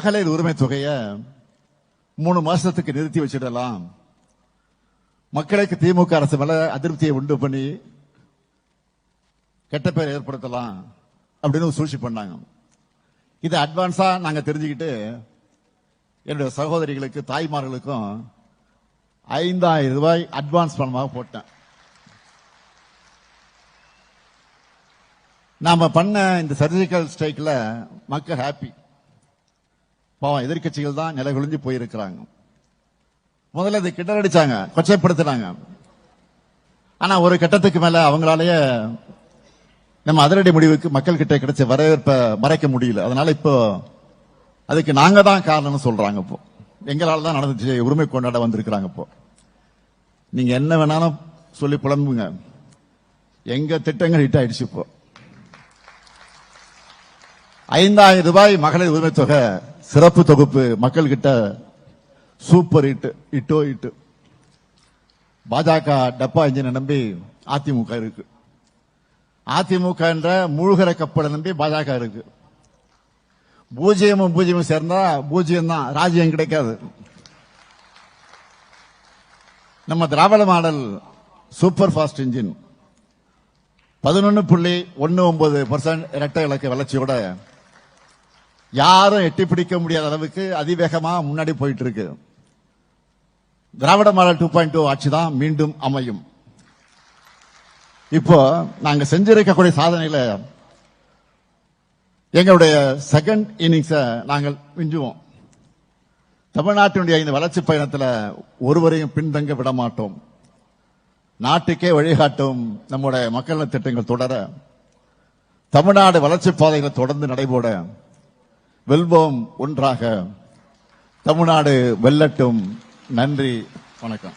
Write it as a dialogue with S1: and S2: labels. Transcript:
S1: மகளிர் உரிமை தொகையை 3 மாசத்துக்கு நிறுத்தி வச்சிடலாம், மக்களுக்கு திமுக அரசு மேல அதிருப்தியை உண்டு பண்ணி கெட்ட பேர் ஏற்படுத்தலாம் அப்படின்னு சூழ்ச்சி பண்ணாங்க. இதை அட்வான்ஸா நாங்க தெரிஞ்சுக்கிட்டு என்னுடைய சகோதரிகளுக்கு தாய்மார்களுக்கும் 5000 ரூபாய் அட்வான்ஸ் பணமாக போட்டேன். நாம பண்ண இந்த சர்ஜிக்கல் ஸ்ட்ரைக்ல மக்கள் ஹாப்பி. பாவம் எதிர்கட்சிகள் தான் நிலை குளிஞ்சு போயிருக்கிறாங்க. முதல்ல இதை கிண்டலடிச்சாங்க, கொச்சைப்படுத்தினாங்க. ஆனா ஒரு கட்டத்துக்கு மேல அவங்களாலேயே நம்ம அதிரடி முடிவுக்கு மக்கள் கிட்ட கிடைச்ச வரவேற்பை மறைக்க முடியல. அதனால இப்போ அதுக்கு நாங்க தான் காரணம்னு சொல்றாங்க. இப்போ எங்களால தான் நடந்துச்சு, உரிமை கொண்டாட வந்திருக்கிறாங்க. இப்போ நீங்க என்ன வேணாலும் சொல்லி புலம்புங்க, எங்க திட்டங்கள் ஹிட் ஆயிடுச்சு. இப்போ 5000 ரூபாய் மகளிர் உரிமை தொகை சிறப்பு தொகுப்பு மக்கள் கிட்ட சூப்பர் ஹிட். பாஜக டப்பா இன்ஜினை நம்பி அதிமுக இருக்கு, அதிமுக என்ற மூழ்கிற கப்பலை நம்பி பாஜக இருக்கு. பூஜ்ஜியமும் சேர்ந்தா பூஜ்ஜியம் தான், ராஜ்யம் கிடைக்காது. நம்ம திராவிட மாடல் சூப்பர் ஃபாஸ்ட் இன்ஜின் 11.19% இரட்டை இலக்க வளர்ச்சியோட யாரும் எட்டி பிடிக்க முடியாத அளவுக்கு அதிவேகமா முன்னாடி போயிட்டு இருக்கு. திராவிட மாடல் 2.0 ஆட்சி தான் மீண்டும் அமையும். இப்போ நாங்க செஞ்சிருக்கக்கூடிய சாதனையில எங்களுடைய செகண்ட் இன்னிங்ஸ நாங்கள் மிஞ்சுவோம். தமிழ்நாட்டினுடைய இந்த வளர்ச்சி பயணத்தில் ஒருவரையும் பின்தங்க விட மாட்டோம். நாட்டுக்கே வழிகாட்டும் நம்முடைய மக்கள் நல திட்டங்கள் தொடர, தமிழ்நாடு வளர்ச்சி பாதைகளை தொடர்ந்து நடைபோட, வெல்வோம் ஒன்றாக, தமிழ்நாடு வெல்லட்டும். நன்றி, வணக்கம்.